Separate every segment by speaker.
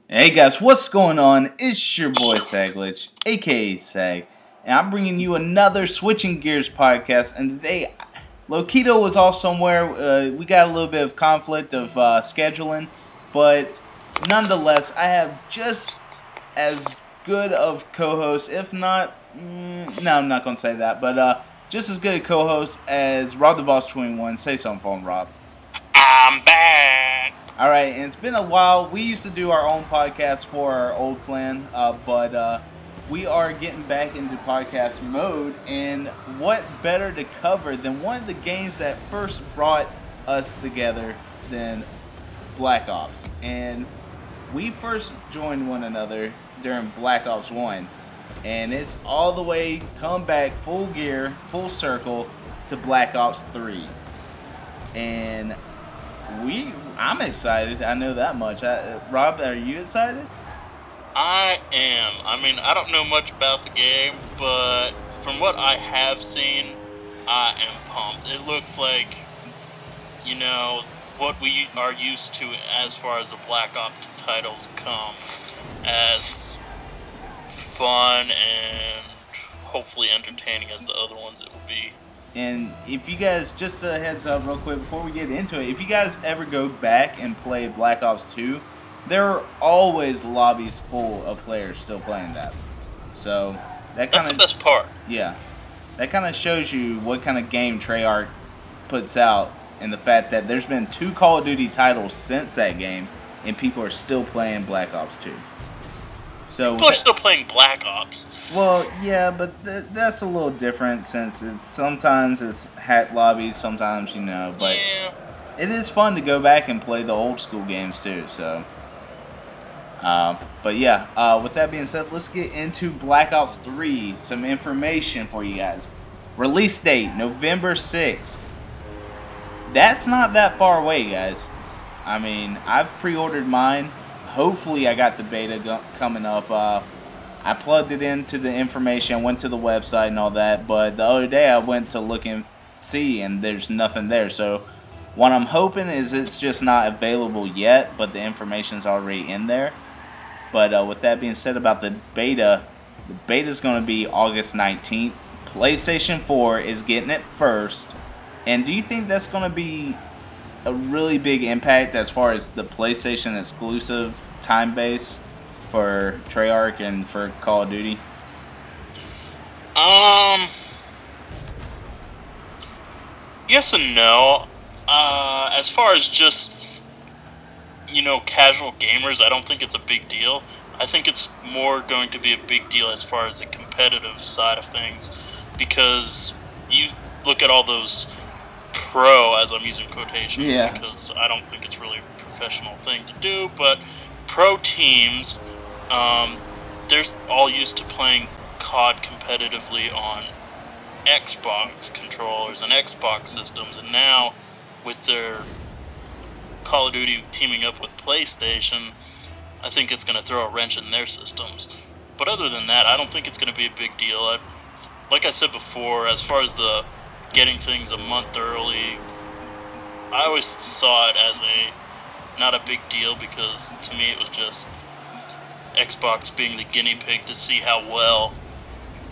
Speaker 1: Hey guys, what's going on? It's your boy Saglitch, aka Sag, and I'm bringing you another Switching Gears podcast. And today, Lokito was off somewhere. We got a little bit of conflict of scheduling, but nonetheless, I have just as good of co-host, if not, no, I'm not gonna say that, but just as good a co-host as Rob the Boss 21. Say something for him, Rob.
Speaker 2: I'm back.
Speaker 1: All right, and it's been a while. We used to do our own podcast for our old clan, but we are getting back into podcast mode. And what better to cover than one of the games that first brought us together than Black Ops? And we first joined one another during Black Ops 1, and it's all the way come back full gear, full circle to Black Ops 3. And I'm excited. I know that much. Rob, are you excited?
Speaker 2: I am. I mean, I don't know much about the game, but from what I have seen, I am pumped. It looks like, what we are used to as far as the Black Ops titles come, as fun and hopefully entertaining as the other ones it will be.
Speaker 1: And if you guys, just a heads up real quick before we get into it, if you guys ever go back and play Black Ops 2, there are always lobbies full of players still playing that. So
Speaker 2: that's the best part.
Speaker 1: Yeah, that kind of shows you what kind of game Treyarch puts out, and the fact that there's been 2 Call of Duty titles since that game, and people are still playing Black Ops 2. So
Speaker 2: people are still playing Black Ops.
Speaker 1: Well, yeah, but that's a little different since sometimes it's hack lobbies, sometimes, but
Speaker 2: yeah.
Speaker 1: It is fun to go back and play the old school games too, so. But yeah, with that being said, let's get into Black Ops 3, some information for you guys. Release date, November 6th. That's not that far away, guys. I mean, I've pre-ordered mine. Hopefully I got the beta coming up. I plugged it into the information, went to the website and all that, but the other day I went to look and see, and there's nothing there. So what I'm hoping is it's just not available yet, but the information's already in there. But with that being said about the beta's going to be August 19th. PlayStation 4 is getting it first. And do you think that's going to be a really big impact as far as the PlayStation exclusive time base for Treyarch and for Call of Duty?
Speaker 2: Yes and no. As far as just, casual gamers, I don't think it's a big deal. I think it's more going to be a big deal as far as the competitive side of things, because you look at all those pro, as I'm using quotations, because I don't think it's really a professional thing to do, but pro teams, they're all used to playing COD competitively on Xbox controllers and Xbox systems, and now with their Call of Duty teaming up with PlayStation, I think it's going to throw a wrench in their systems. But other than that, I don't think it's going to be a big deal. Like I said before, as far as the getting things a month early, I always saw it as not a big deal, because to me it was just Xbox being the guinea pig to see how well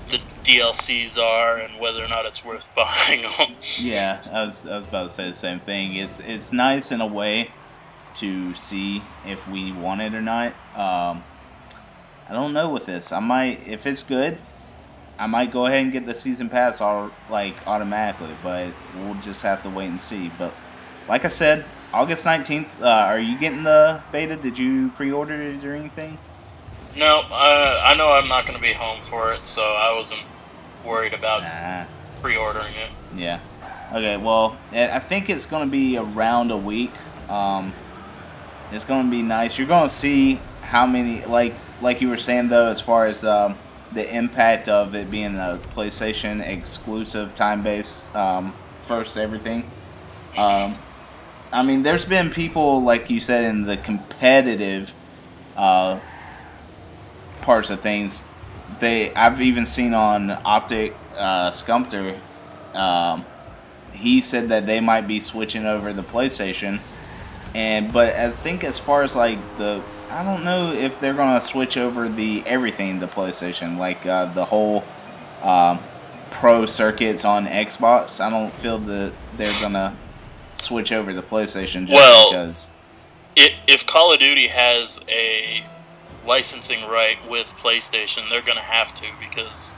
Speaker 2: the DLCs are and whether or not it's worth buying them.
Speaker 1: Yeah, I was about to say the same thing. It's nice in a way to see if we want it or not. I don't know with this. I might, if it's good, I might go ahead and get the season pass automatically, but we'll just have to wait and see. But like I said, August 19th, are you getting the beta? Did you pre-order it or anything?
Speaker 2: No, I know I'm not going to be home for it, so I wasn't worried about pre-ordering it.
Speaker 1: Yeah. Okay, well, I think it's going to be around a week. It's going to be nice. You're going to see how many, like you were saying, though, as far as the impact of it being a PlayStation exclusive time-based first everything. I mean, there's been people, like you said, in the competitive parts of things. I've even seen on Optic Scumpter, he said that they might be switching over the PlayStation, but I think as far as like the I don't know if they're gonna switch over the everything to PlayStation, like the whole um, pro circuits on Xbox. I don't feel that they're gonna switch over the PlayStation just
Speaker 2: Well,
Speaker 1: because.
Speaker 2: if Call of Duty has a licensing right with PlayStation, they're gonna have to, because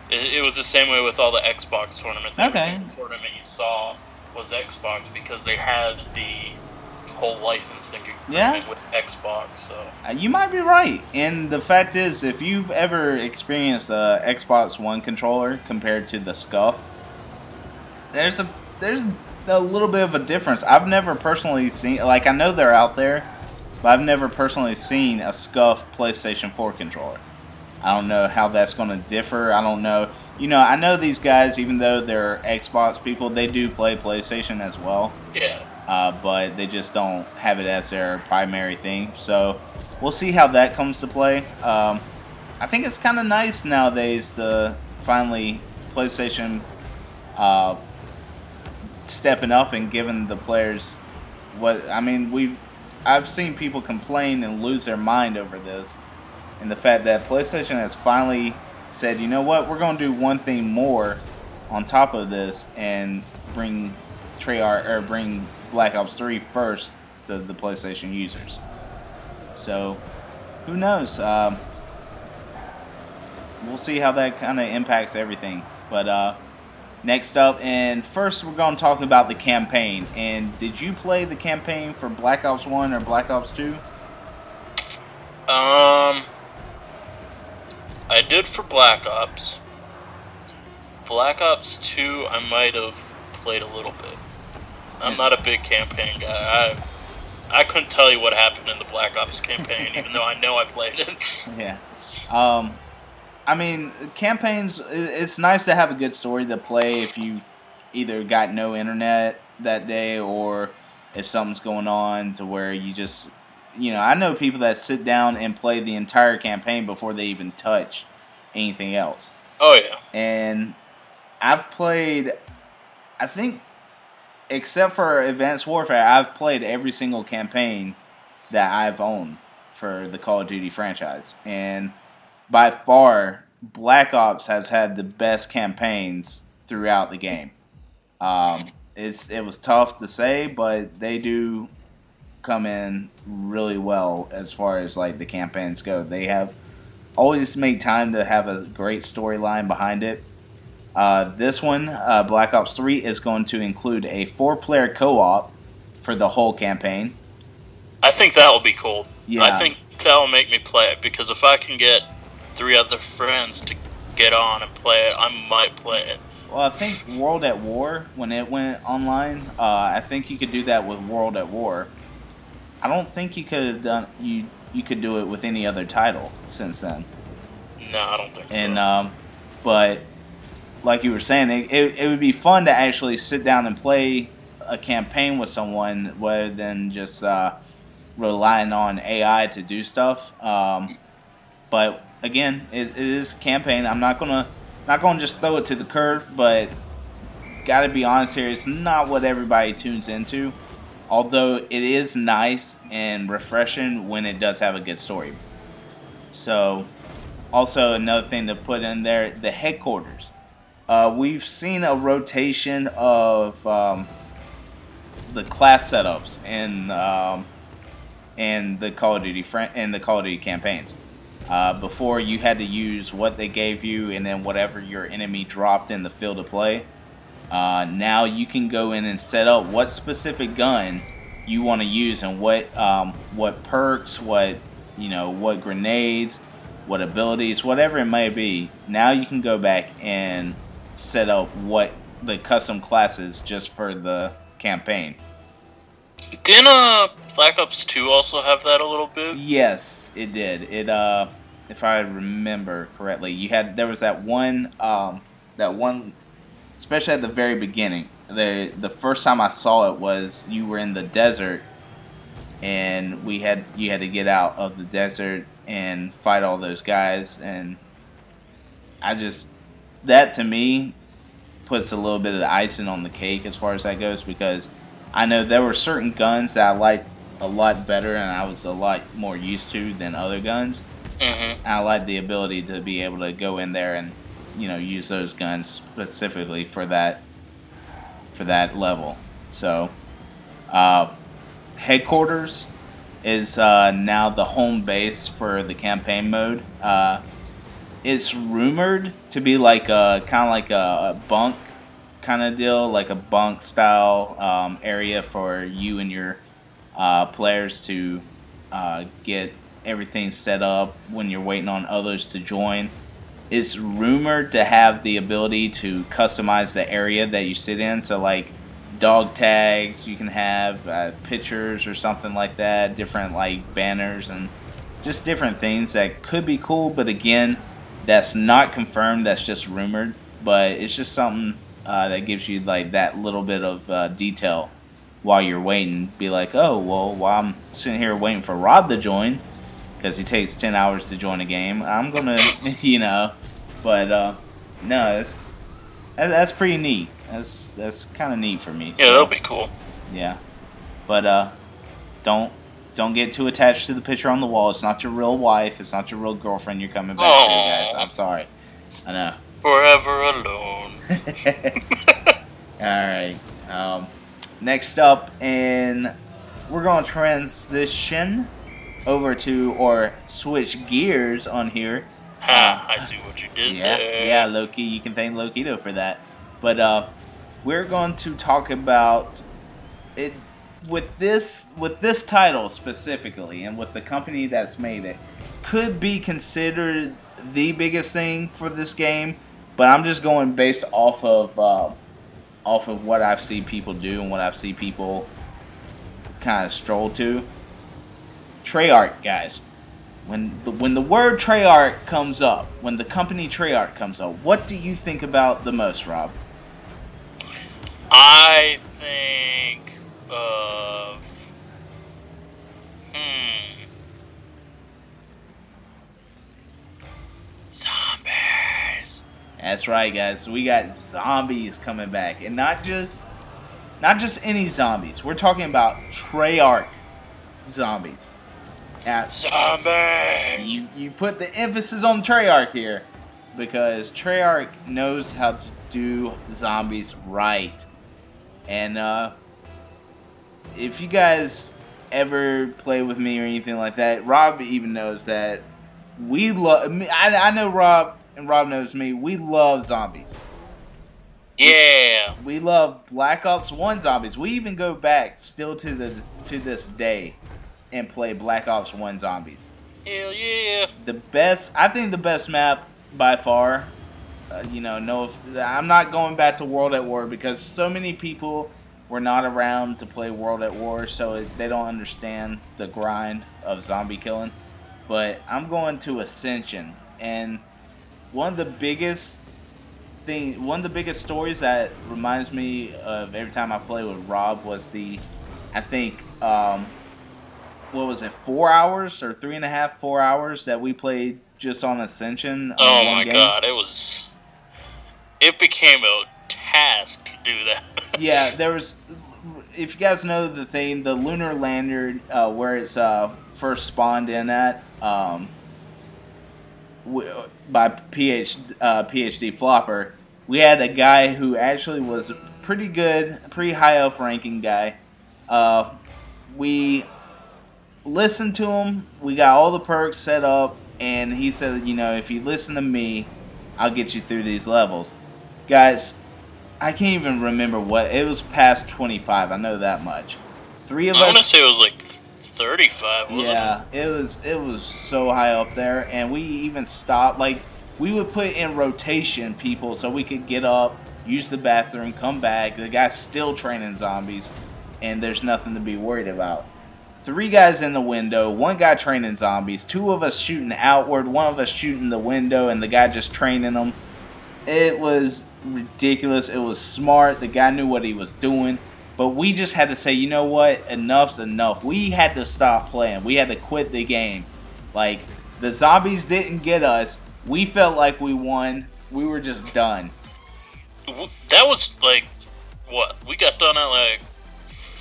Speaker 2: it was the same way with all the Xbox tournaments. Every
Speaker 1: Okay.
Speaker 2: single tournament you saw was Xbox because they had the whole licensing agreement with Xbox. So
Speaker 1: You might be right, and the fact is, if you've ever experienced a Xbox One controller compared to the Scuff, there's a little bit of a difference. I've never personally seen, like, I know they're out there, but I've never personally seen a Scuff PlayStation 4 controller. I don't know how that's going to differ. I don't know. You know, I know these guys, even though they're Xbox people, they do play PlayStation as well.
Speaker 2: yeah.
Speaker 1: But they just don't have it as their primary thing. So we'll see how that comes to play. I think it's kind of nice nowadays to finally PlayStation stepping up and giving the players what I mean. I've seen people complain and lose their mind over this, and the fact that PlayStation has finally said, you know what, we're going to do one thing more on top of this and bring bring Black Ops 3 first to the PlayStation users. So, who knows? We'll see how that kind of impacts everything. But next up, and first we're going to talk about the campaign. And did you play the campaign for Black Ops 1 or Black Ops 2?
Speaker 2: I did for Black Ops. Black Ops 2, I might have played a little bit. I'm not a big campaign guy. I couldn't tell you what happened in the Black Ops campaign, even though I know I played it.
Speaker 1: Yeah. I mean, campaigns, it's nice to have a good story to play if you've either got no internet that day or if something's going on to where you just, you know, I know people that sit down and play the entire campaign before they even touch anything else.
Speaker 2: Oh, yeah.
Speaker 1: And I've played, I think, except for Advanced Warfare, I've played every single campaign that I've owned for the Call of Duty franchise. And by far, Black Ops has had the best campaigns throughout the game. It was tough to say, but they do come in really well as far as like the campaigns go. They have always made time to have a great storyline behind it. This one, Black Ops 3, is going to include a 4-player co-op for the whole campaign.
Speaker 2: I think that will be cool.
Speaker 1: Yeah.
Speaker 2: I think that will make me play it, because if I can get 3 other friends to get on and play it, I might play it.
Speaker 1: Well, I think World at War, when it went online, I think you could do that with World at War. I don't think you could have done you could do it with any other title since then.
Speaker 2: No, I don't think so.
Speaker 1: And but like you were saying, it would be fun to actually sit down and play a campaign with someone rather than just relying on AI to do stuff. But again, it is a campaign. I'm not gonna just throw it to the curve, but gotta be honest here, it's not what everybody tunes into. Although it is nice and refreshing when it does have a good story. So, also another thing to put in there, the headquarters. We've seen a rotation of the class setups in the Call of Duty campaigns. Before, you had to use what they gave you and then whatever your enemy dropped in the field of play. Now you can go in and set up what specific gun you want to use and what perks, what grenades, what abilities, whatever it may be. Now you can go back and set up what the custom classes just for the campaign.
Speaker 2: Didn't Black Ops 2 also have that a little bit?
Speaker 1: Yes, it did. It if I remember correctly, there was that one especially at the very beginning. The first time I saw it was you were in the desert, and you had to get out of the desert and fight all those guys, and that to me puts a little bit of the icing on the cake as far as that goes, because I know there were certain guns that I liked a lot better and I was a lot more used to than other guns. I like the ability to be able to go in there and, you know, use those guns specifically for that level. So, headquarters is now the home base for the campaign mode. It's rumored to be like kind of like a bunk kind of deal, like a bunk style area for you and your players to get everything set up when you're waiting on others to join. It's rumored to have the ability to customize the area that you sit in. So like dog tags, you can have pictures or something like that, different like banners and just different things that could be cool. But again, that's not confirmed, that's just rumored. But it's just something that gives you like that little bit of detail while you're waiting. Be like, oh, well, while I'm sitting here waiting for Rob to join, because he takes 10 hours to join a game, I'm gonna, you know. But no, that's pretty neat. That's kind of neat for me.
Speaker 2: Yeah, so, that'll be cool.
Speaker 1: Yeah, but don't get too attached to the picture on the wall. It's not your real wife. It's not your real girlfriend you're coming back to, guys. I'm sorry. I know.
Speaker 2: Forever alone.
Speaker 1: Alright. Next up, and we're going to transition over to, or switch gears on here.
Speaker 2: I see what you did there.
Speaker 1: Yeah, Loki. You can thank Lokito for that. But we're going to talk about it. With this title specifically, and with the company that's made it, could be considered the biggest thing for this game. But I'm just going based off of what I've seen people do and what I've seen people kind of stroll to. Treyarch, guys. When the word Treyarch comes up, when the company Treyarch comes up, what do you think about the most, Rob?
Speaker 2: I think of zombies.
Speaker 1: That's right, guys. So we got zombies coming back, and not just any zombies. We're talking about Treyarch zombies. Now,
Speaker 2: zombies.
Speaker 1: You put the emphasis on Treyarch here, because Treyarch knows how to do zombies right. And if you guys ever play with me or anything like that, Rob even knows that we love. I know Rob, and Rob knows me. We love zombies.
Speaker 2: Yeah.
Speaker 1: We love Black Ops 1 zombies. We even go back still to this day and play Black Ops 1 zombies.
Speaker 2: Hell yeah.
Speaker 1: I think the best map by far. You know, I'm not going back to World at War because so many people were not around to play World at War, so they don't understand the grind of zombie killing. But I'm going to Ascension, and one of the biggest stories that reminds me of every time I play with Rob was I think, what was it, 4 hours or 3.5, 4 hours that we played just on Ascension.
Speaker 2: Oh my god, it became a task to do that.
Speaker 1: Yeah, there was, if you guys know the thing, the lunar lander where it's first spawned in at by PhD Flopper, we had a guy who actually was pretty good, pretty high up ranking guy. We listened to him, we got all the perks set up, and he said, you know, if you listen to me, I'll get you through these levels. Guys, I can't even remember what it was. Past 25, I know that much. Three of us.
Speaker 2: I want to say it was like 35. Wasn't
Speaker 1: it? It was so high up there, and we even stopped. Like, we would put in rotation people so we could get up, use the bathroom, come back. The guy's still training zombies, and there's nothing to be worried about. 3 guys in the window, 1 guy training zombies, 2 of us shooting outward, 1 of us shooting the window, and the guy just training them. It was ridiculous. It was smart. The guy knew what he was doing. But we just had to say, you know what? Enough's enough. We had to stop playing. We had to quit the game. Like, the zombies didn't get us. We felt like we won. We were just done.
Speaker 2: That was like, what? We got done at like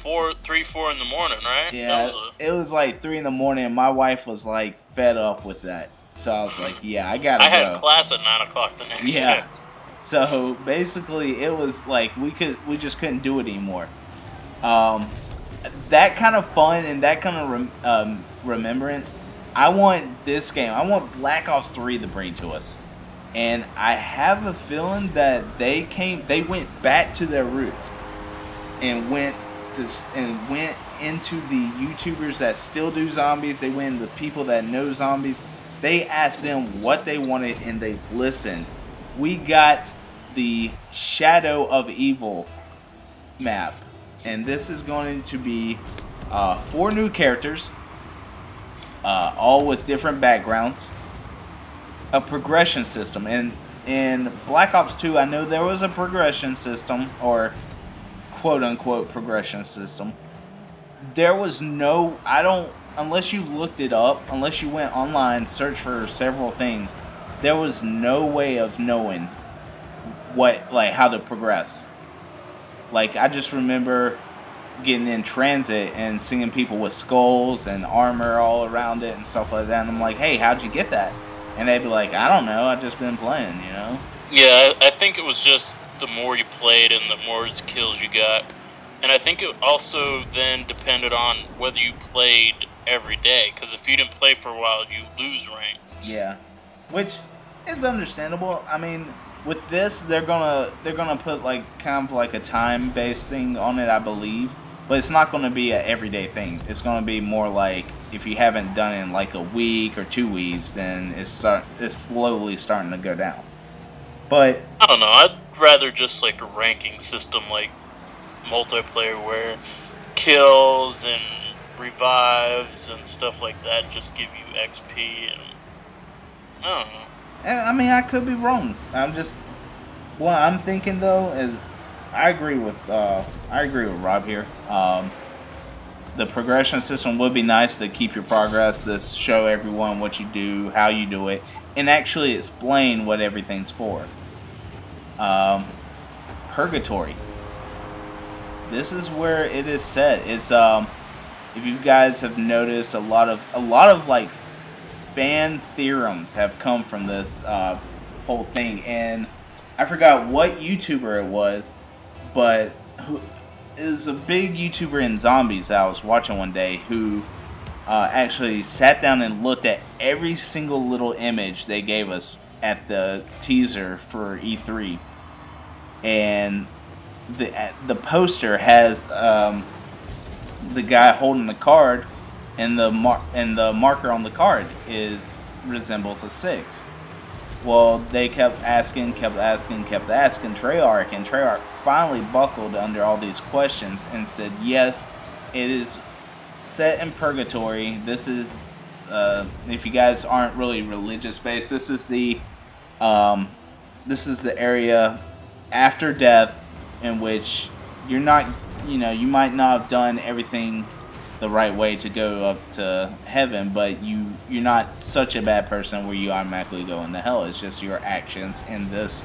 Speaker 2: 3, 4 in the morning, right?
Speaker 1: Yeah, it was like 3 in the morning, and my wife was like fed up with that. So I was like, yeah, I gotta go.
Speaker 2: I had class at 9 o'clock the next day.
Speaker 1: So basically, it was like we just couldn't do it anymore. That kind of fun and that kind of remembrance, I want this game. I want Black Ops 3 to bring to us, and I have a feeling that they went back to their roots, and went into the YouTubers that still do zombies. They went into the people that know zombies. They asked them what they wanted, and they listened. We got the Shadow of Evil map, and this is going to be 4 new characters, all with different backgrounds, a progression system. And in Black Ops 2, I know there was a progression system, or quote-unquote progression system. There was no, unless you looked it up, unless you went online, searched for several things, there was no way of knowing how to progress. Like, I just remember getting in transit and seeing people with skulls and armor all around it and stuff like that, and I'm like, hey, how'd you get that? And they'd be like, I don't know, I just been playing, you know?
Speaker 2: Yeah, I think it was just the more you played and the more kills you got. And I think it also then depended on whether you played every day, because if you didn't play for a while, you lose ranks.
Speaker 1: Yeah, which is understandable. I mean, with this, they're gonna put like kind of like a time-based thing on it, I believe. But it's not gonna be an everyday thing. It's gonna be more like if you haven't done it in like a week or 2 weeks, then it's slowly starting to go down. But
Speaker 2: I don't know. I'd rather just like a ranking system, like multiplayer, where kills and revives and stuff like that just give you XP, and I don't know.
Speaker 1: I mean, I could be wrong. What I'm thinking though is, I agree with Rob here. The progression system would be nice to keep your progress, to show everyone what you do, how you do it, and actually explain what everything's for. Purgatory. This is where it is set. It's if you guys have noticed, a lot of like fan theorems have come from this whole thing, and I forgot what YouTuber it was, but who is a big YouTuber in zombies that I was watching one day, who actually sat down and looked at every single little image they gave us at the teaser for E3, and the poster has the guy holding the card, and the marker on the card resembles a 6. Well, they kept asking Treyarch, and Treyarch finally buckled under all these questions and said, yes, it is set in purgatory. This is, if you guys aren't really religious based, this is the area after death, in which you're not, you might not have done everything the right way to go up to heaven, but you're not such a bad person where you automatically go into hell. It's just your actions in this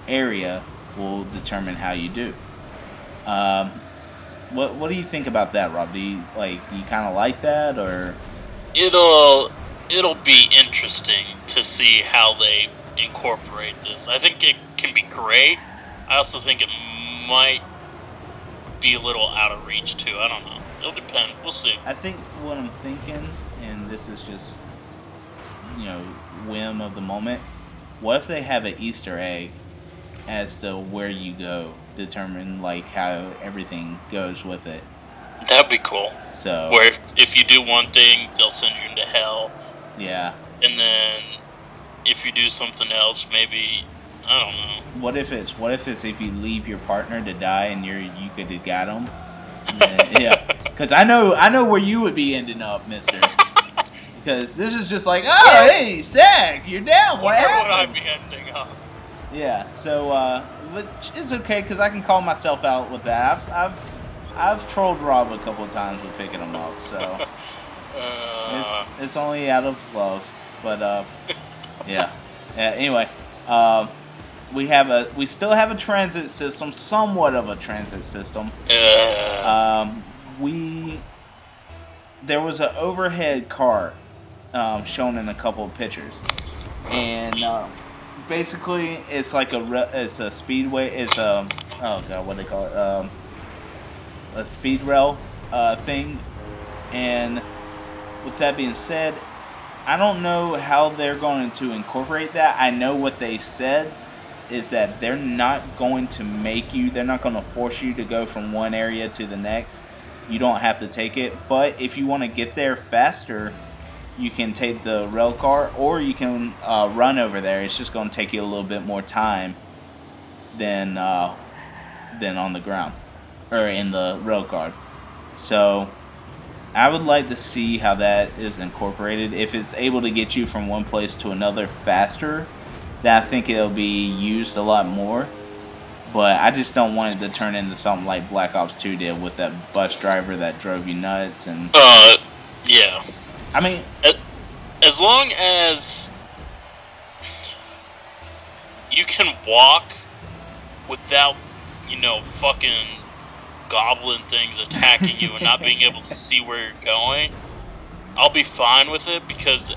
Speaker 1: area will determine how you do. What do you think about that, Rob? Do you kind of like that, or?
Speaker 2: It'll be interesting to see how they incorporate this. I think it can be great. I also think it might be a little out of reach too. I don't know. It'll depend. We'll see.
Speaker 1: I think what I'm thinking, and this is just, whim of the moment, what if they have an Easter egg as to where you go, determine how everything goes with it?
Speaker 2: That'd be cool.
Speaker 1: So
Speaker 2: where if you do one thing, they'll send you into hell.
Speaker 1: Yeah.
Speaker 2: And then if you do something else, maybe, I don't know.
Speaker 1: What if it's if you leave your partner to die and you could have got him? Yeah. Because I know where you would be ending up, mister. Because this is just like, oh, hey, Zach, you're down. What happened?
Speaker 2: Where would I be ending up?
Speaker 1: Yeah. So, but it's okay because I can call myself out with that. I've trolled Rob a couple of times with picking him up, so it's only out of love. But yeah. Anyway, we still have a transit system, somewhat of a transit system. there was an overhead car shown in a couple of pictures, and basically it's like it's a speedway. It's a oh god, what do they call it? A speed rail thing. And with that being said, I don't know how they're going to incorporate that. I know what they said is that they're not going to they're not going to force you to go from one area to the next. You don't have to take it. But if you want to get there faster, you can take the rail car, or you can run over there. It's just going to take you a little bit more time than on the ground or in the rail car. So I would like to see how that is incorporated. If it's able to get you from one place to another faster, then I think it'll be used a lot more. But I just don't want it to turn into something like Black Ops 2 did with that bus driver that drove you nuts. And
Speaker 2: yeah.
Speaker 1: I mean,
Speaker 2: as long as you can walk without, fucking goblin things attacking you and not being able to see where you're going, I'll be fine with it, because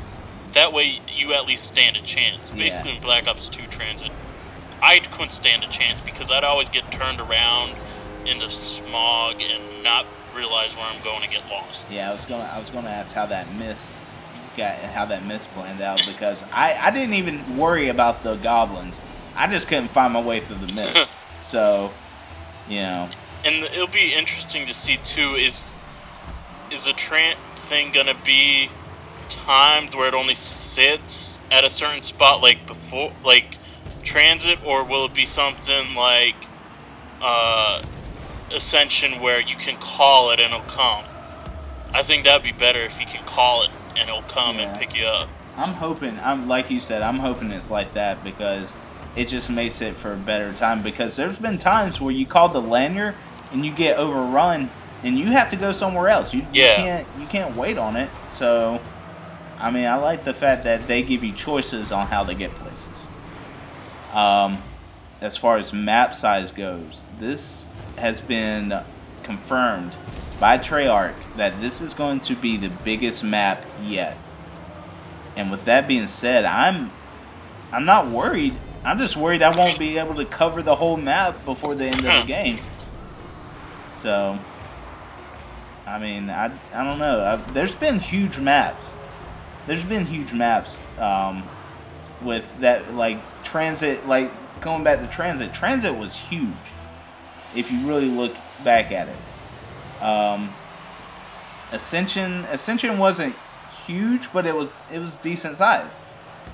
Speaker 2: that way you at least stand a chance. Basically, in Black Ops 2 Transit, I couldn't stand a chance because I'd always get turned around into smog and not realize where I'm going to get lost.
Speaker 1: Yeah, I was gonna ask how that mist planned out, because I didn't even worry about the goblins. I just couldn't find my way through the mist. So, And
Speaker 2: it'll be interesting to see too, is a thing gonna be timed where it only sits at a certain spot like before, like Transit, or will it be something like Ascension where you can call it and it'll come? I think that'd be better if you can call it and it'll come and pick you up.
Speaker 1: I'm hoping, like you said, I'm hoping it's like that, because it just makes it for a better time. Because there's been times where you call the lanyard and you get overrun and you have to go somewhere else. You can't wait on it. So, I mean, I like the fact that they give you choices on how to get places. As far as map size goes, this has been confirmed by Treyarch that this is going to be the biggest map yet. And with that being said, I'm not worried. I'm just worried I won't be able to cover the whole map before the end of the game. So, I mean, I don't know. There's been huge maps. There's been huge maps with that, like Transit, like going back to Transit. Transit was huge if you really look back at it. Ascension wasn't huge, but it was decent size.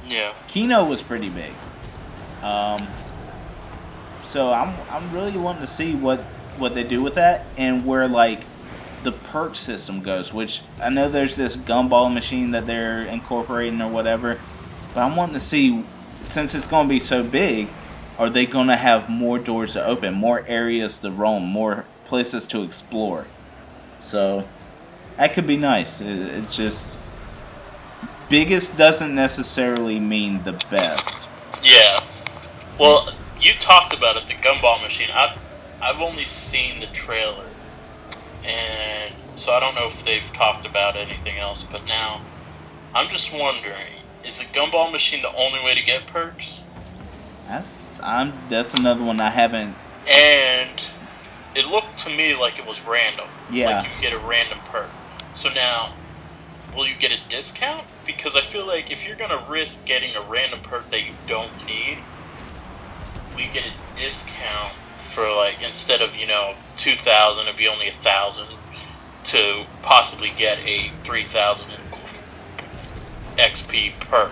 Speaker 2: Yeah.
Speaker 1: Kino was pretty big. So I'm really wanting to see what they do with that, and where like the perk system goes, which I know there's this gumball machine that they're incorporating or whatever, but I'm wanting to see, since it's going to be so big, are they going to have more doors to open, more areas to roam, more places to explore? So that could be nice. It's just, biggest doesn't necessarily mean the best.
Speaker 2: Yeah. Well, you talked about it, the gumball machine. I've only seen the trailer, and so I don't know if they've talked about anything else. But now, I'm just wondering, is the gumball machine the only way to get perks?
Speaker 1: That's another one I haven't.
Speaker 2: And it looked to me like it was random.
Speaker 1: Yeah.
Speaker 2: Like you get a random perk. So now, will you get a discount? Because I feel like if you're gonna risk getting a random perk that you don't need, we get a discount for, like, instead of 2,000, it'd be only 1,000 to possibly get a 3,000 XP perk.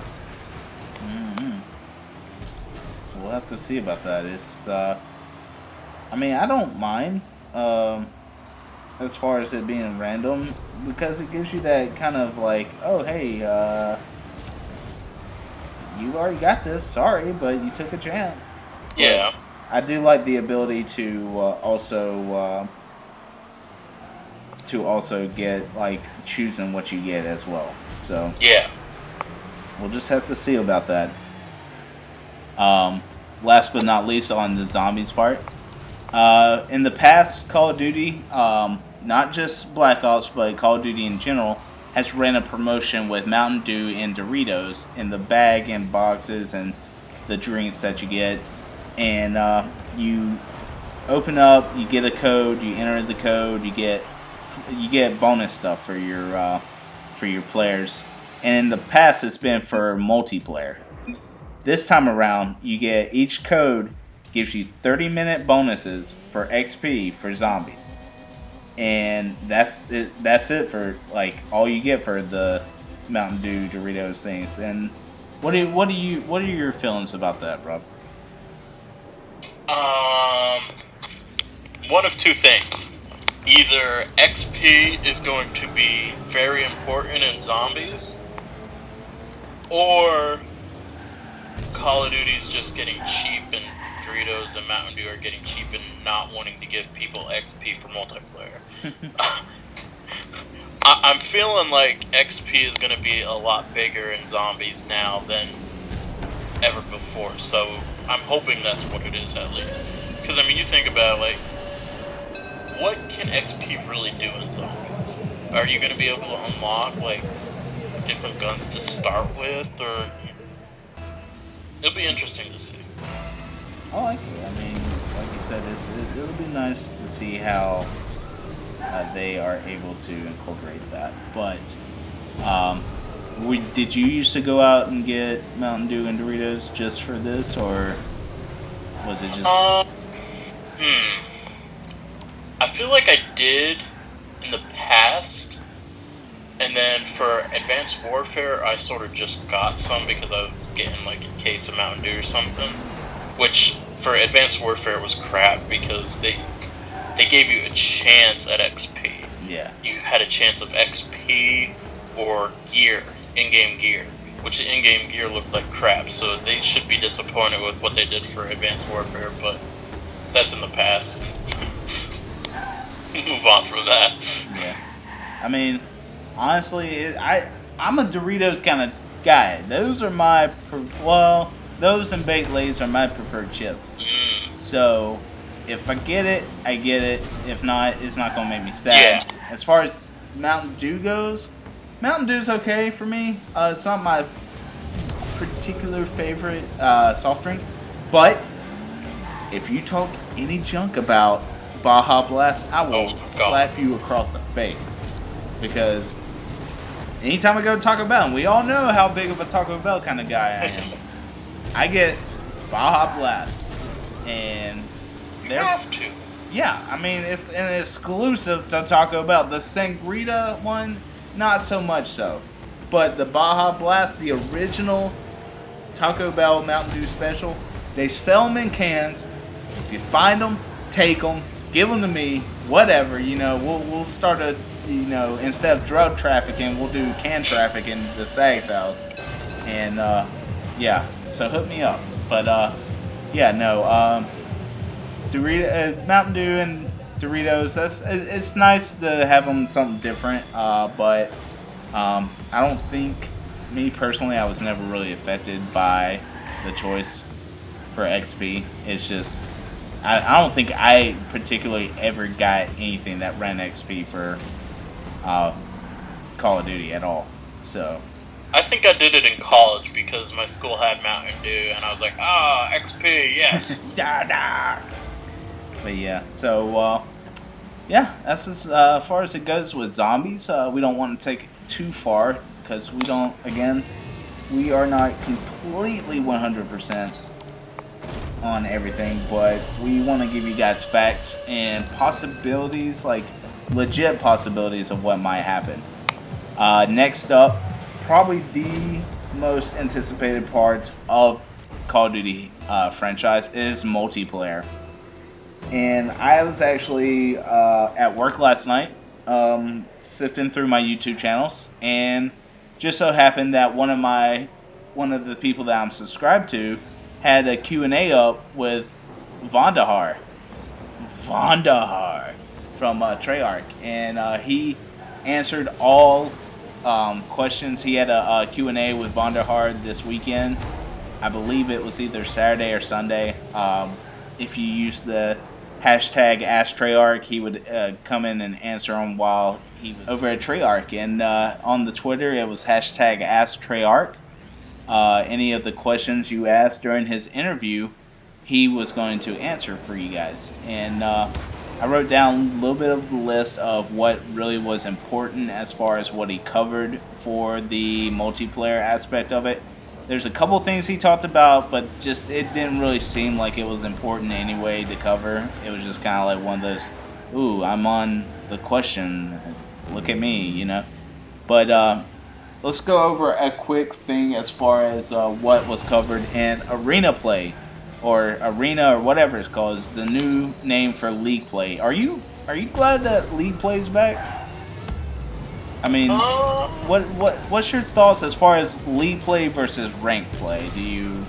Speaker 1: We'll have to see about that. It's, I mean, I don't mind, as far as it being random, because it gives you that kind of like, oh, hey, you already got this, sorry, but you took a chance.
Speaker 2: Yeah.
Speaker 1: But I do like the ability to also get, like, choosing what you get as well. So
Speaker 2: yeah,
Speaker 1: we'll just have to see about that. Last but not least, on the zombies part, in the past Call of Duty, not just Black Ops, but Call of Duty in general, has ran a promotion with Mountain Dew and Doritos in the bag and boxes and the drinks that you get. And you open up, you get a code, you enter the code, you get bonus stuff for your players. And in the past, it's been for multiplayer. This time around, you get each code gives you 30-minute bonuses for XP for zombies, and that's it for like all you get for the Mountain Dew Doritos things. And what are your feelings about that, Rob?
Speaker 2: One of two things. Either XP is going to be very important in zombies, or Call of Duty is just getting cheap and Doritos and Mountain Dew are getting cheap and not wanting to give people XP for multiplayer. I'm feeling like XP is going to be a lot bigger in zombies now than ever before, so I'm hoping that's what it is at least. Because, I mean, you think about, like, what can XP really do in zombies? Are you going to be able to unlock, like, different guns to start with, or... It'll be interesting to see.
Speaker 1: I like it. I mean, like you said, it'll be nice to see how they are able to incorporate that. But did you used to go out and get Mountain Dew and Doritos just for this, or was it just?
Speaker 2: I feel like I did in the past, and then for Advanced Warfare, I sort of just got some because I was getting like a case of Mountain Dew or something. Which for Advanced Warfare was crap because they gave you a chance at XP.
Speaker 1: Yeah.
Speaker 2: You had a chance of XP or gear, in-game gear, which the in-game gear looked like crap. So they should be disappointed with what they did for Advanced Warfare, but that's in the past. Move on from that.
Speaker 1: Yeah. I mean, honestly, I'm a Doritos kind of guy. Those are my those and baked Lay's are my preferred chips. So if I get it, I get it. If not, it's not gonna make me sad.
Speaker 2: Yeah.
Speaker 1: As far as Mountain Dew goes, Mountain Dew's okay for me. It's not my particular favorite soft drink, but if you talk any junk about Baja Blast, I will slap you across the face. Because anytime I go to Taco Bell, and we all know how big of a Taco Bell kind of guy I am, I get Baja Blast. And
Speaker 2: you have to.
Speaker 1: Yeah, I mean, it's an exclusive to Taco Bell. The Sangrita one, not so much so. But the Baja Blast, the original Taco Bell Mountain Dew Special, they sell them in cans. If you find them, take them, give them to me, whatever. You know, we'll start a, you know, instead of drug trafficking, we'll do can traffic in the Sag's house. And, yeah, so hook me up. But, yeah, no, Mountain Dew and Doritos, it's nice to have them something different, but I don't think, me personally, I was never really affected by the choice for XP. It's just, I don't think I particularly ever got anything that ran XP for Call of Duty at all. So
Speaker 2: I think I did it in college because my school had Mountain Dew, and I was like, XP, yes.
Speaker 1: Da, da. But yeah, so yeah, that's as far as it goes with zombies. We don't want to take it too far because we are not completely 100% on everything, but we want to give you guys facts and possibilities, like legit possibilities of what might happen. Next up, probably the most anticipated part of Call of Duty franchise is multiplayer. And I was actually at work last night, sifting through my YouTube channels, and just so happened that one of the people that I'm subscribed to had a Q&A up with Vandahar from Treyarch, and he answered all questions. He had a Q&A with Vandahar this weekend. I believe it was either Saturday or Sunday. If you use the hashtag Ask Treyarch. He would come in and answer them while he was over at Treyarch. And on the Twitter, it was hashtag Ask Treyarch. Any of the questions you asked during his interview, he was going to answer for you guys. And I wrote down a little bit of the list of what really was important as far as what he covered for the multiplayer aspect of it. There's a couple things he talked about, but just it didn't really seem like it was important anyway to cover. It was just kind of like one of those, ooh, I'm on the question, look at me, you know. But let's go over a quick thing as far as what was covered in Arena Play, or Arena, or whatever it's called. It's the new name for League Play. Are you glad that League Play's back? I mean, what's your thoughts as far as League Play versus Rank Play? Do you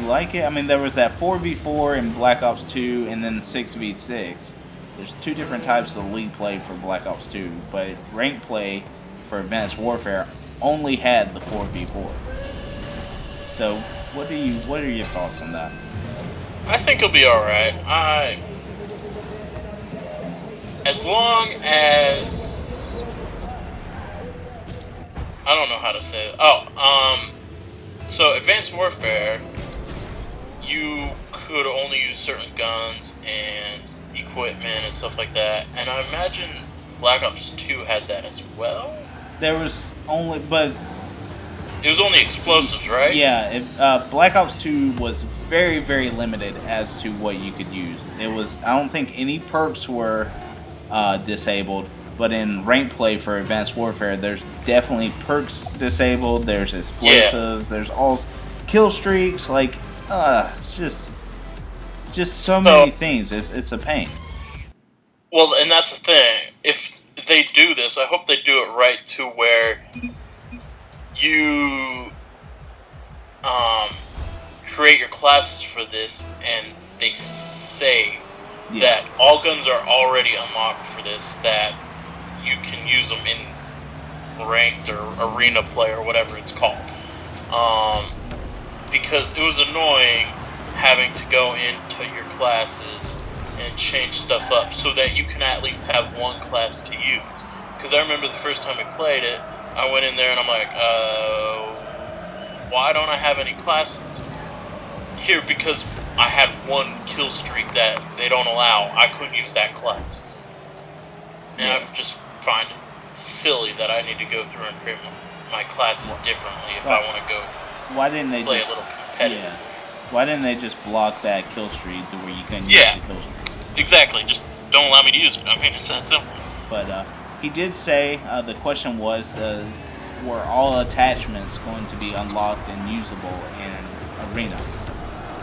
Speaker 1: like it? I mean, there was that 4v4 in Black Ops 2 and then 6v6. There's two different types of League Play for Black Ops 2, but Rank Play for Advanced Warfare only had the 4v4. So, what are your thoughts on that?
Speaker 2: I think it'll be alright. As long as I don't know how to say it. So Advanced Warfare, you could only use certain guns and equipment and stuff like that, and I imagine Black Ops 2 had that as well. There was only, but it was only explosives, right?
Speaker 1: Yeah, Black Ops 2 was very, very limited as to what you could use. It was, I don't think any perks were disabled, but in Rank Play for Advanced Warfare, there's definitely perks disabled. There's explosives. Yeah. There's all kill streaks. Like, it's just so many things. It's a pain.
Speaker 2: Well, and that's the thing. If they do this, I hope they do it right to where you create your classes for this, and they say that all guns are already unlocked for this, that you can use them in ranked or arena play or whatever it's called. Because it was annoying having to go into your classes and change stuff up so that you can at least have one class to use. Because I remember the first time I played it, I went in there and I'm like, why don't I have any classes? Here, because I had one kill streak that they don't allow, I couldn't use that class. And I just find it silly that I need to go through and create my classes differently if I want to go play a little competitive.
Speaker 1: Yeah. Why didn't they just block that kill streak to where you couldn't use the kill streak?
Speaker 2: Exactly. Just don't allow me to use it. I mean, it's that simple.
Speaker 1: But he did say, the question was, were all attachments going to be unlocked and usable in Arena?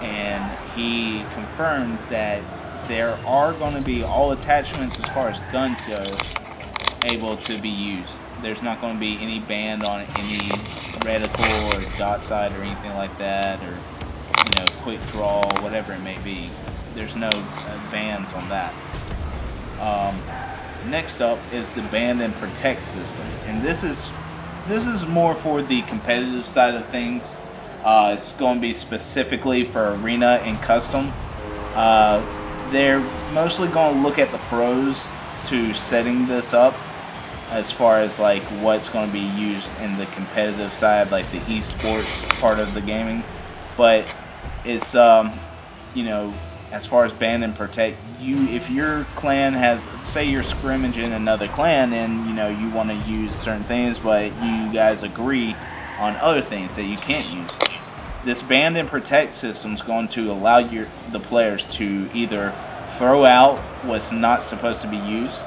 Speaker 1: And he confirmed that there are going to be all attachments as far as guns go able to be used. There's not going to be any banned on any reticle or dot sight or anything like that, or quick draw, whatever it may be. There's no bans on that. Next up is the ban and protect system, and this is more for the competitive side of things. It's going to be specifically for Arena and Custom. They're mostly going to look at the pros to setting this up as far as like what's going to be used in the competitive side, like the esports part of the gaming. But it's as far as ban and protect, if your clan has, say you're scrimmaging another clan and you want to use certain things, but you guys agree on other things that you can't use. This ban and protect system is going to allow the players to either throw out what's not supposed to be used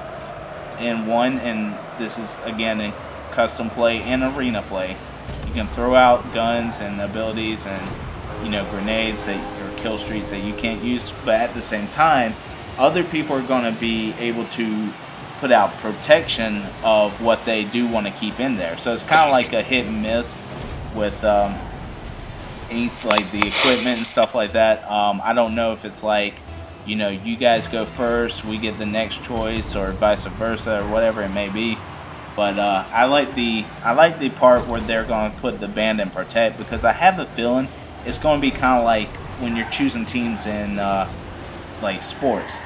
Speaker 1: in one, and this is again in custom play and arena play. You can throw out guns and abilities and grenades or kill streaks that you can't use, but at the same time, other people are going to be able to put out protection of what they do want to keep in there. So it's kind of like a hit and miss with like the equipment and stuff like that. I don't know if it's like you guys go first, we get the next choice, or vice versa, or whatever it may be. But I like the part where they're going to put the ban and protect, because I have a feeling it's going to be kind of like when you're choosing teams in like sports.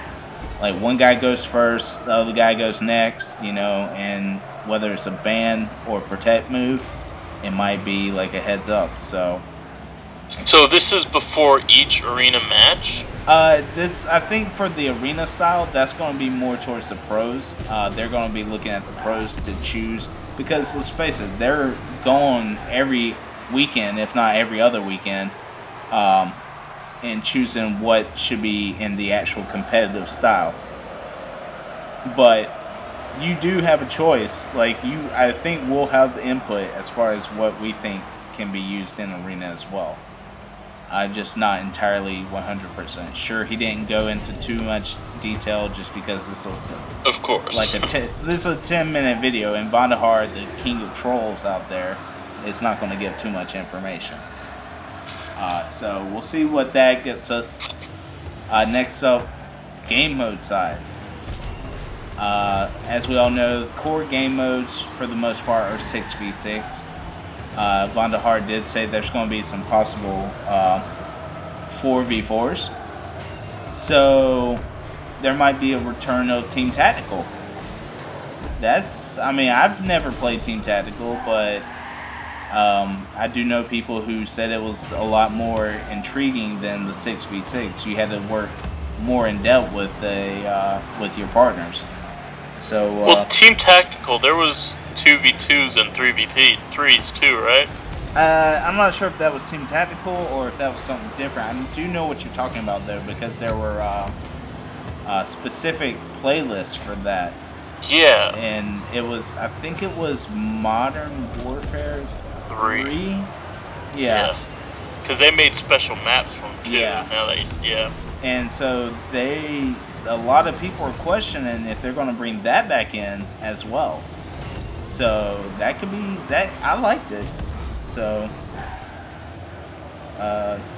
Speaker 1: Like one guy goes first, the other guy goes next, you know, and whether it's a ban or protect move, it might be like a heads up. So
Speaker 2: this is before each arena match?
Speaker 1: This, I think for the arena style, that's going to be more towards the pros. They're going to be looking at the pros to choose, because let's face it, they're going every weekend, if not every other weekend, and choosing what should be in the actual competitive style. But you do have a choice. Like, I think we'll have the input as far as what we think can be used in arena as well. I'm just not entirely 100% sure. He didn't go into too much detail just because this was
Speaker 2: of course
Speaker 1: like this is a 10-minute video, and Vandahar, the king of trolls out there, is not going to give too much information. So we'll see what that gets us. Next up, game mode size. As we all know, core game modes for the most part are 6v6. Vandahar did say there's going to be some possible 4v4s. So there might be a return of Team Tactical. I mean, I've never played Team Tactical, but I do know people who said it was a lot more intriguing than the 6v6. You had to work more in depth with with your partners. So
Speaker 2: well, Team Tactical, there was 2v2s and 3v3s too, right?
Speaker 1: I'm not sure if that was Team Tactical or if that was something different. I do know what you're talking about though, because there were specific playlists for that.
Speaker 2: Yeah.
Speaker 1: And it was, I think it was Modern Warfare 3. Yeah.
Speaker 2: Because they made special maps from 2.
Speaker 1: Yeah.
Speaker 2: Now yeah.
Speaker 1: And so a lot of people are questioning if they're going to bring that back in as well. So that could be that. I liked it. So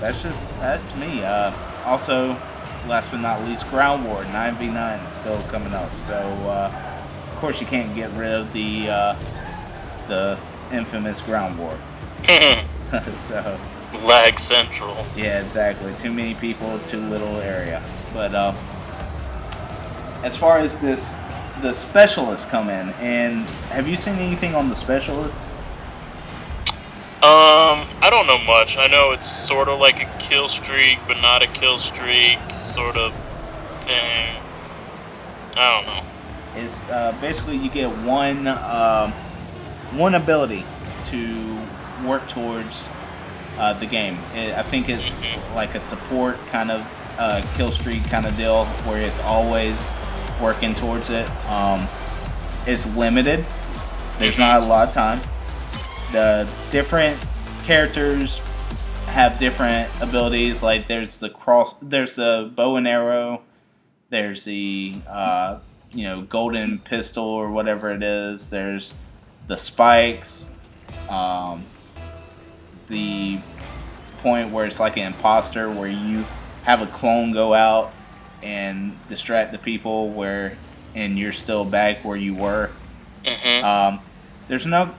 Speaker 1: that's me. Also, last but not least, Ground War 9v9 is still coming up. So of course you can't get rid of the infamous Ground War. So
Speaker 2: lag central.
Speaker 1: Yeah, exactly. Too many people, too little area. But as far as the specialists come in, and have you seen anything on the specialists?
Speaker 2: I don't know much. I know it's sort of like a kill streak, but not a kill streak sort of thing. I don't know.
Speaker 1: It's basically you get one ability to work towards the game. I think it's like a support kind of kill streak kind of deal, where it's always working towards it. It's limited. There's not a lot of time. The different characters have different abilities. Like there's the bow and arrow. There's the golden pistol or whatever it is. There's the spikes. The point where it's like an imposter, where you have a clone go out and distract the people and you're still back where you were. There's not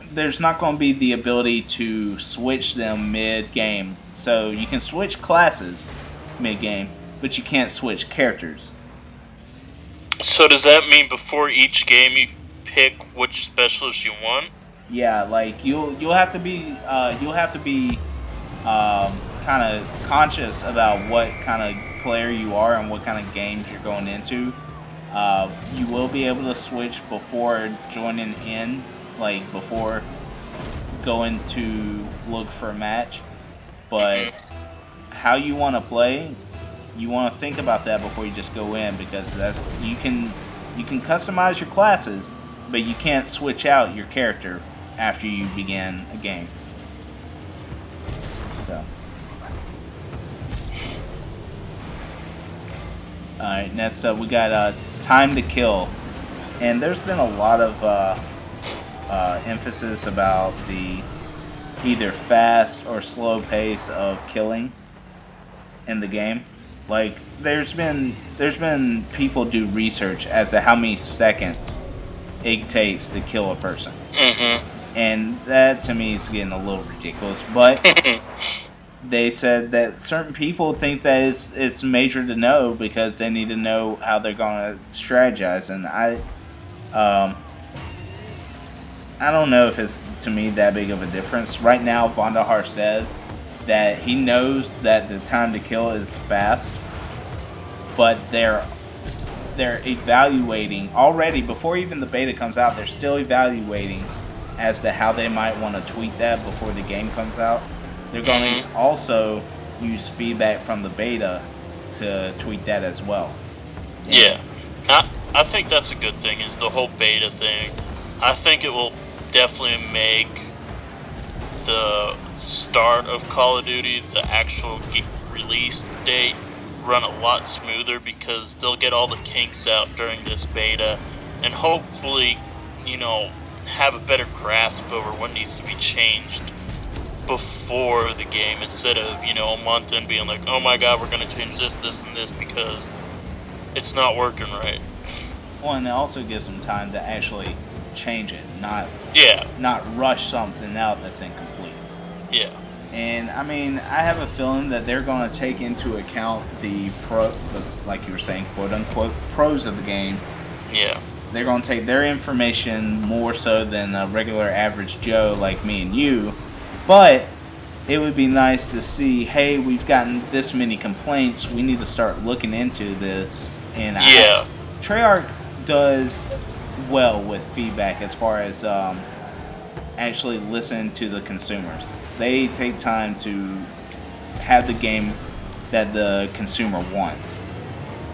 Speaker 1: going to be the ability to switch them mid-game. So you can switch classes mid-game, but you can't switch characters.
Speaker 2: So does that mean before each game you pick which specialist you want?
Speaker 1: Yeah, like you'll have to be kind of conscious about what kind of player you are and what kind of games you're going into. You will be able to switch before joining in, like before going to look for a match. But how you want to play, you want to think about that before you just go in, because you can customize your classes, but you can't switch out your character after you begin a game. So, alright, next up we got time to kill. And there's been a lot of emphasis about the either fast or slow pace of killing in the game. Like there's been people do research as to how many seconds it takes to kill a person. And that to me is getting a little ridiculous, but they said that certain people think that it's major to know because they need to know how they're going to strategize. And I don't know if it's, to me, that big of a difference. Right now, Vandahar says that he knows that the time to kill is fast, but they're evaluating already before even the beta comes out. They're still evaluating as to how they might want to tweak that before the game comes out. They're going to also use feedback from the beta to tweak that as well.
Speaker 2: Yeah, I think that's a good thing, is the whole beta thing. I think it will definitely make the start of Call of Duty, the actual release date, run a lot smoother, because they'll get all the kinks out during this beta and hopefully, you know, have a better grasp over what needs to be changed before the game, instead of, you know, a month in being like, oh my god, we're going to change this, this, and this because it's not working right.
Speaker 1: Well, and it also gives them time to actually change it, not rush something out that's incomplete.
Speaker 2: Yeah.
Speaker 1: And I mean, I have a feeling that they're going to take into account the like you were saying, quote unquote, pros of the game.
Speaker 2: Yeah.
Speaker 1: They're going to take their information more so than a regular average Joe like me and you. But it would be nice to see, hey, we've gotten this many complaints. We need to start looking into this. And
Speaker 2: yeah,
Speaker 1: Treyarch does well with feedback as far as actually listening to the consumers. They take time to have the game that the consumer wants.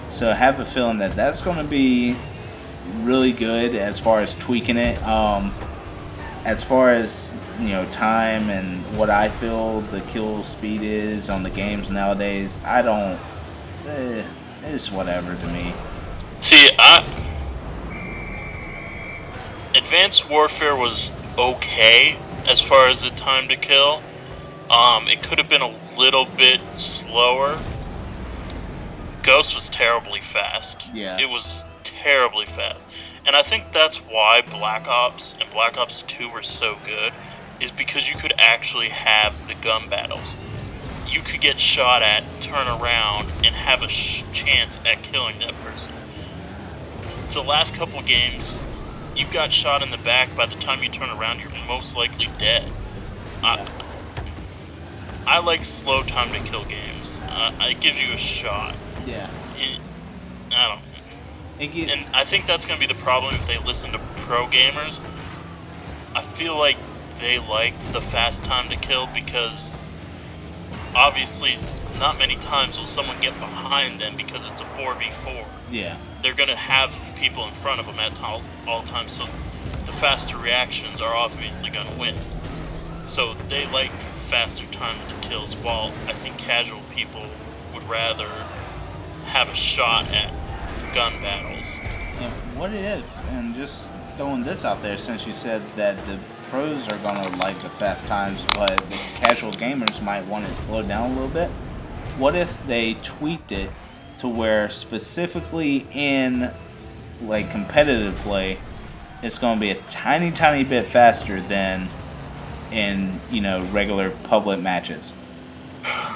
Speaker 1: So I have a feeling that that's going to be really good as far as tweaking it. As far as, you know, time and what I feel the kill speed is on the games nowadays, I don't. It's whatever to me.
Speaker 2: See, Advanced Warfare was okay as far as the time to kill. It could have been a little bit slower. Ghost was terribly fast.
Speaker 1: Yeah.
Speaker 2: It was terribly fast. And I think that's why Black Ops and Black Ops 2 were so good, is because you could actually have the gun battles. You could get shot at, turn around, and have a chance at killing that person. The last couple games, you got shot in the back. By the time you turn around, you're most likely dead. I like slow time to kill games. It gives you a shot.
Speaker 1: Yeah.
Speaker 2: I don't. And I think that's going to be the problem if they listen to pro gamers. I feel like they like the fast time to kill because obviously not many times will someone get behind them because it's a 4v4.
Speaker 1: Yeah.
Speaker 2: They're going to have people in front of them at all times, so the faster reactions are obviously going to win. So they like faster time to kills, while I think casual people would rather have a shot at gun battles.
Speaker 1: And what if, and just throwing this out there, since you said that the pros are going to like the fast times, but the casual gamers might want it slowed down a little bit, what if they tweaked it to where specifically in like competitive play, it's going to be a tiny bit faster than in, you know, regular public matches?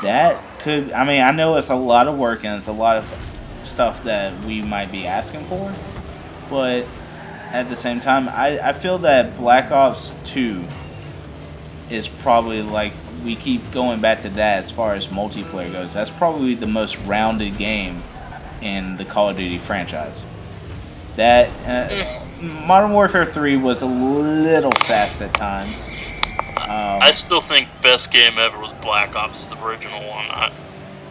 Speaker 1: That could, I mean, I know it's a lot of work and it's a lot of stuff that we might be asking for, but at the same time, I feel that Black Ops 2 is probably, like, we keep going back to that as far as multiplayer goes. That's probably the most rounded game in the Call of Duty franchise. That Modern Warfare 3 was a little fast at times.
Speaker 2: I still think best game ever was Black Ops, the original one.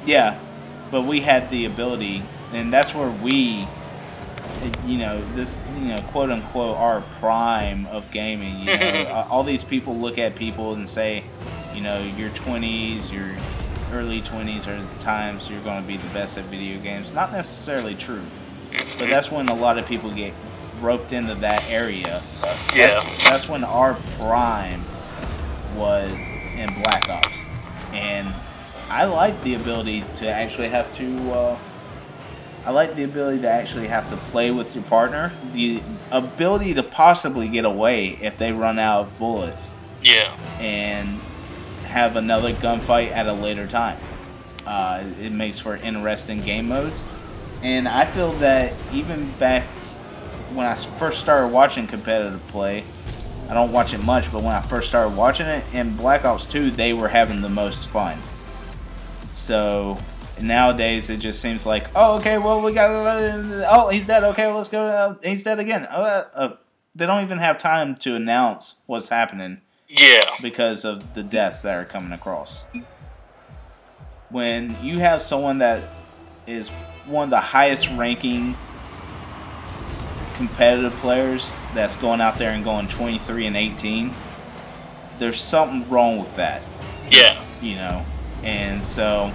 Speaker 1: Yeah, but we had the ability, and that's where we, you know, this, you know, quote unquote, our prime of gaming. You know, all these people look at people and say, you know, your 20s, your early 20s are the times you're going to be the best at video games. Not necessarily true, but that's when a lot of people get roped into that area.
Speaker 2: Yeah.
Speaker 1: That's when our prime was in Black Ops, and I like the ability to actually have to. I like the ability to actually have to play with your partner. The ability to possibly get away if they run out of bullets.
Speaker 2: Yeah.
Speaker 1: And have another gunfight at a later time. It makes for interesting game modes. And I feel that even back when I first started watching competitive play, I don't watch it much, but when I first started watching it, in Black Ops 2, they were having the most fun. So nowadays, it just seems like, oh, okay, well, we got, oh, he's dead, okay, well, let's go, he's dead again. They don't even have time to announce what's happening.
Speaker 2: Yeah.
Speaker 1: Because of the deaths that are coming across. When you have someone that is one of the highest ranking competitive players that's going out there and going 23-18, there's something wrong with that.
Speaker 2: Yeah.
Speaker 1: You know, and so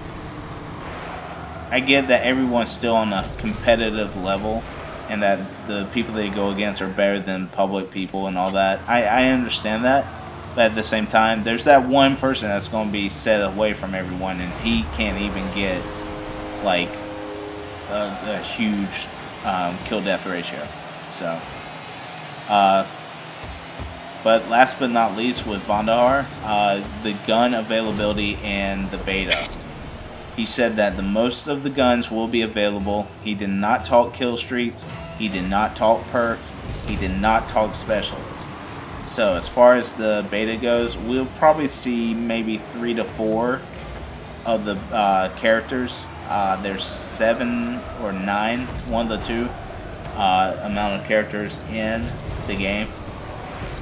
Speaker 1: I get that everyone's still on a competitive level and that the people they go against are better than public people and all that. I understand that, but at the same time, there's that one person that's going to be set away from everyone, and he can't even get like a huge kill-death ratio. So, but last but not least, with Vandahar, the gun availability and the beta. He said that the most of the guns will be available. He did not talk kill streaks. He did not talk perks. He did not talk specialists. So as far as the beta goes, we'll probably see maybe 3 to 4 of the characters. There's 7 or 9, one of the two amount of characters in the game.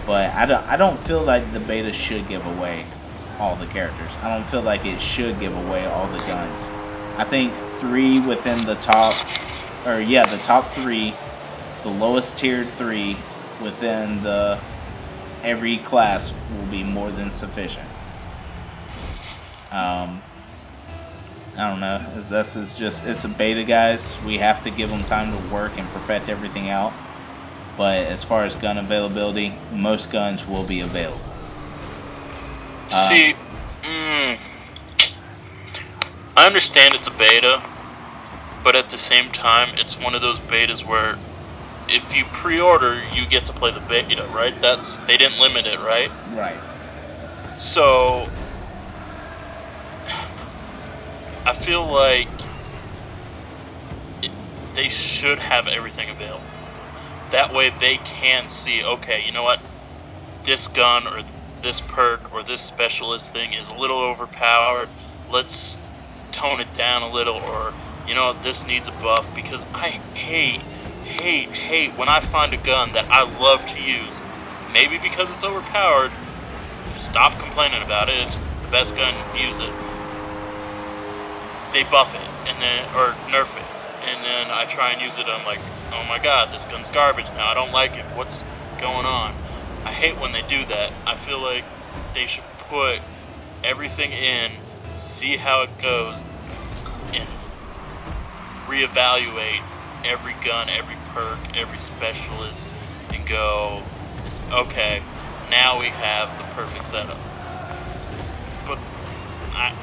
Speaker 1: But I don't feel like the beta should give away all the characters. I don't feel like it should give away all the guns. I think 3 within the top, or yeah, the top 3, the lowest tiered 3 within the every class will be more than sufficient. I don't know. It's a beta, guys. We have to give them time to work and perfect everything out. But as far as gun availability, most guns will be available.
Speaker 2: See, I understand it's a beta, but at the same time, it's one of those betas where if you pre-order, you get to play the beta, right? They didn't limit it, right?
Speaker 1: Right.
Speaker 2: So I feel like they should have everything available. That way they can see, okay, you know what? This gun or this perk or this specialist thing is a little overpowered. Let's tone it down a little, or, you know, this needs a buff, because I hate when I find a gun that I love to use. Maybe because it's overpowered. Stop complaining about it. It's the best gun, use it. They buff it and then, or nerf it, and then I try and use it. I'm like, oh my god, this gun's garbage now. I don't like it. What's going on? I hate when they do that. I feel like they should put everything in, see how it goes, and reevaluate every gun, every perk, every specialist, and go, okay, now we have the perfect setup. But I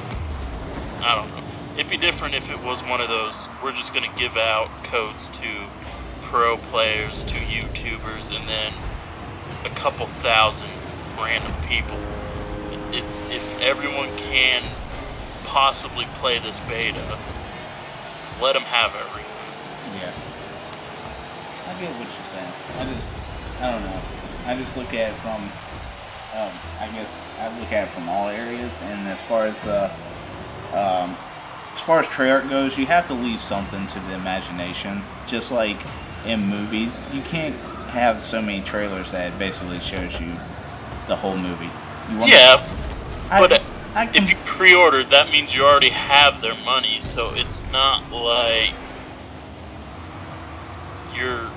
Speaker 2: don't know. It'd be different if it was one of those, we're just going to give out codes to pro players, to YouTubers, and then a couple thousand random people. If everyone can possibly play this beta, let them have everything.
Speaker 1: Yeah. I get what you're saying. I don't know. I just look at it from, I guess I look at it from all areas, and as far as Treyarch goes, you have to leave something to the imagination. Just like in movies, you can't have so many trailers that it basically shows you the whole movie.
Speaker 2: If you pre-ordered, that means you already have their money, so it's not like you're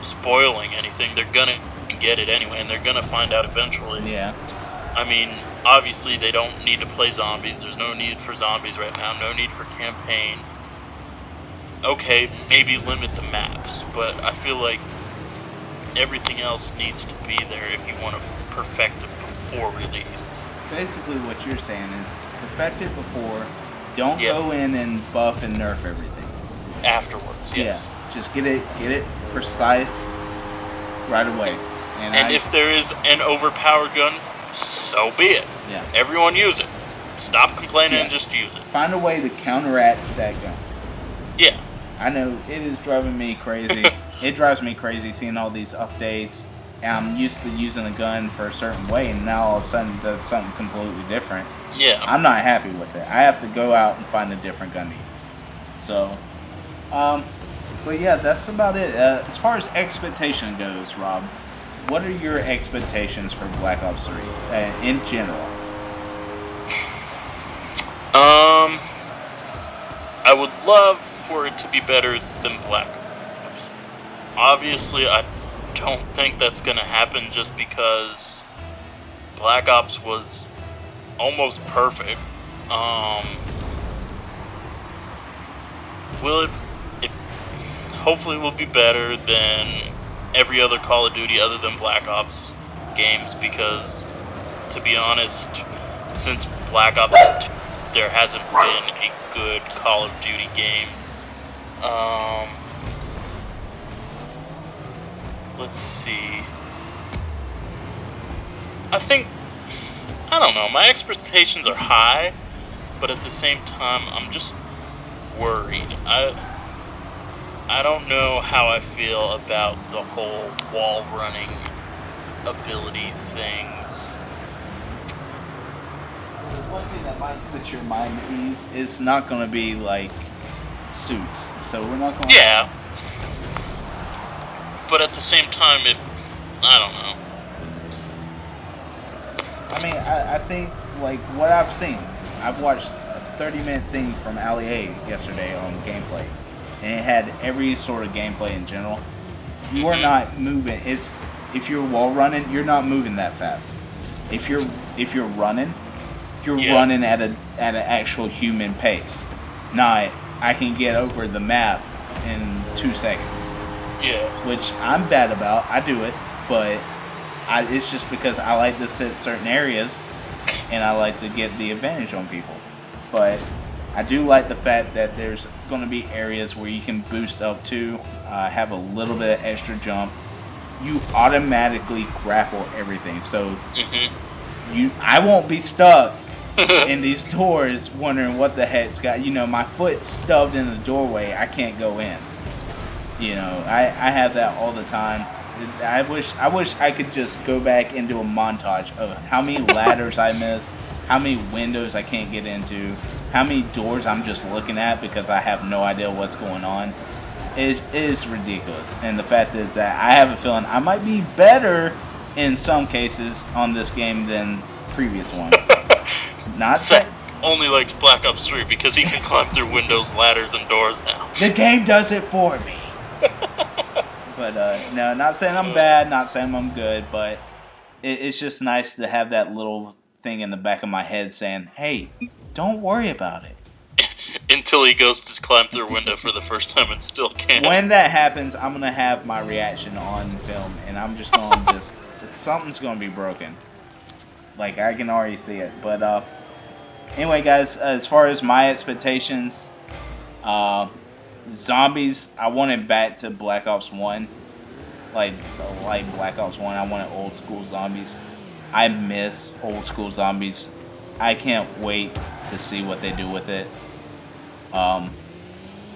Speaker 2: spoiling anything. They're gonna get it anyway, and they're gonna find out eventually.
Speaker 1: Yeah.
Speaker 2: I mean, obviously they don't need to play zombies. There's no need for zombies right now. No need for campaign. Okay, maybe limit the maps, but I feel like everything else needs to be there if you want to perfect it before release.
Speaker 1: Basically what you're saying is perfect it before, don't go in and buff and nerf everything.
Speaker 2: Afterwards, yes.
Speaker 1: Yeah, just get it precise right away.
Speaker 2: And if there is an overpowered gun, so be it.
Speaker 1: Yeah.
Speaker 2: Everyone use it. Stop complaining and
Speaker 1: Yeah.
Speaker 2: just use it.
Speaker 1: Find a way to counteract that gun.
Speaker 2: Yeah.
Speaker 1: I know it is driving me crazy. It drives me crazy seeing all these updates. And I'm used to using a gun for a certain way, and now all of a sudden it does something completely different.
Speaker 2: Yeah.
Speaker 1: I'm not happy with it. I have to go out and find a different gun to use. So, but yeah, that's about it. As far as expectation goes, Rob, what are your expectations for Black Ops 3 in general?
Speaker 2: I would love for it to be better than Black Ops. Obviously, I don't think that's going to happen just because Black Ops was almost perfect. Will it hopefully will be better than every other Call of Duty other than Black Ops games, because to be honest, since Black Ops 2, there hasn't been a good Call of Duty game. Let's see. I don't know, my expectations are high, but at the same time, I'm just worried. I don't know how I feel about the whole wall running ability things.
Speaker 1: One thing that might put your mind at ease is not going to be like suits. So we're not going to...
Speaker 2: Yeah. But at the same time, I don't know.
Speaker 1: I mean, I think, like, what I've seen, I've watched a 30-minute thing from Ali A yesterday on gameplay, and it had every sort of gameplay in general. You are not moving. If you're wall running, you're not moving that fast. If you're running, you're running at an actual human pace. Not, I can get over the map in 2 seconds.
Speaker 2: Yeah.
Speaker 1: Which I'm bad about. I do it, but it's just because I like to sit certain areas, and I like to get the advantage on people. But I do like the fact that there's going to be areas where you can boost up to, have a little bit of extra jump. You automatically grapple everything, so I won't be stuck in these doors wondering what the heck's got. You know, my foot stuffed in the doorway, I can't go in. You know, I have that all the time. I wish I could just go back into a montage of how many ladders I missed, how many windows I can't get into, how many doors I'm just looking at because I have no idea what's going on. It is ridiculous. And the fact is that I have a feeling I might be better in some cases on this game than previous ones. Not
Speaker 2: Zach only likes Black Ops 3 because he can climb through windows, ladders, and doors now.
Speaker 1: The game does it for me. But no, not saying I'm bad, not saying I'm good, but it's just nice to have that little thing in the back of my head saying, hey, don't worry about it.
Speaker 2: Until he goes to climb through a window for the first time and still can't.
Speaker 1: When that happens, I'm going to have my reaction on film, and I'm just going to something's going to be broken. Like, I can already see it. But anyway, guys, as far as my expectations, zombies, I want it back to Black Ops 1. Like Black Ops 1, I wanted old school zombies. I miss old school zombies. I can't wait to see what they do with it.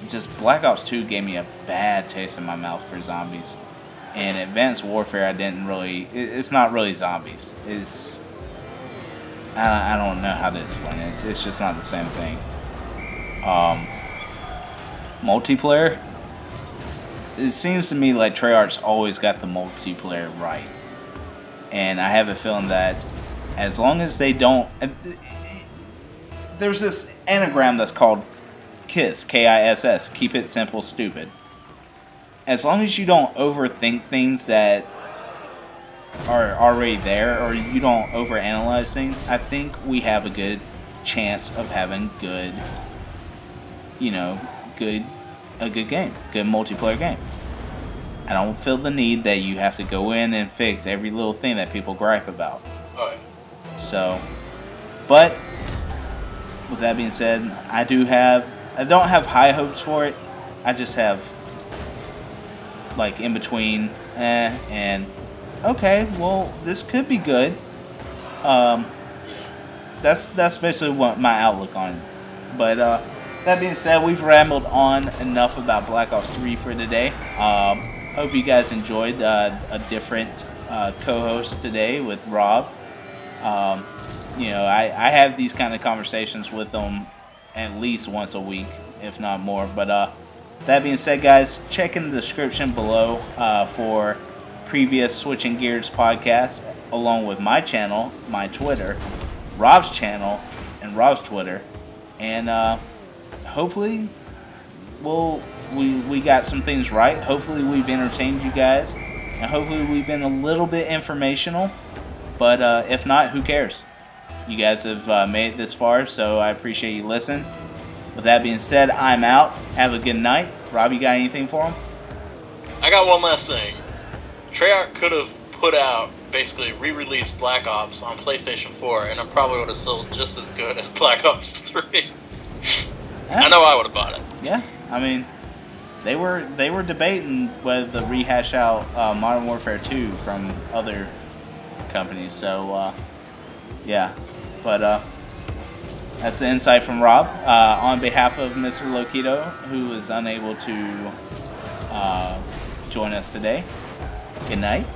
Speaker 1: Just Black Ops 2 gave me a bad taste in my mouth for zombies. And Advanced Warfare, I didn't really... It's not really zombies. It's... I don't know how to explain it. It's just not the same thing. Multiplayer, it seems to me like Treyarch's always got the multiplayer right, and I have a feeling that as long as they don't, there's this anagram that's called KISS, K-I-S-S, keep it simple, stupid. As long as you don't overthink things that are already there, or you don't overanalyze things, I think we have a good chance of having good, you know, a good game, good multiplayer game. I don't feel the need that you have to go in and fix every little thing that people gripe about.
Speaker 2: Alright.
Speaker 1: So, but with that being said, I don't have high hopes for it. I just have like in between and okay, well, this could be good. That's basically what my outlook on it. But that being said, we've rambled on enough about Black Ops 3 for today. Hope you guys enjoyed a different co-host today with Rob. You know, I have these kind of conversations with them at least once a week, if not more. But that being said, guys, check in the description below for previous Switching Gears podcasts, along with my channel, my Twitter, Rob's channel, and Rob's Twitter. And hopefully we got some things right. Hopefully we've entertained you guys, and hopefully we've been a little bit informational. But if not, who cares? You guys have made it this far, so I appreciate you listening. With that being said, I'm out. Have a good night. Rob, you got anything for him?
Speaker 2: I got one last thing. Treyarch could have put out, basically re-released Black Ops on PlayStation 4, and it probably would have sold just as good as Black Ops 3.
Speaker 1: Yeah.
Speaker 2: I know I would have bought it.
Speaker 1: Yeah, I mean, they were debating whether to rehash out Modern Warfare 2 from other companies. So yeah, but that's the insight from Rob. On behalf of Mr. Loquito, who is unable to join us today, good night,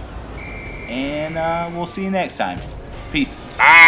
Speaker 1: and we'll see you next time. Peace.
Speaker 2: Bye.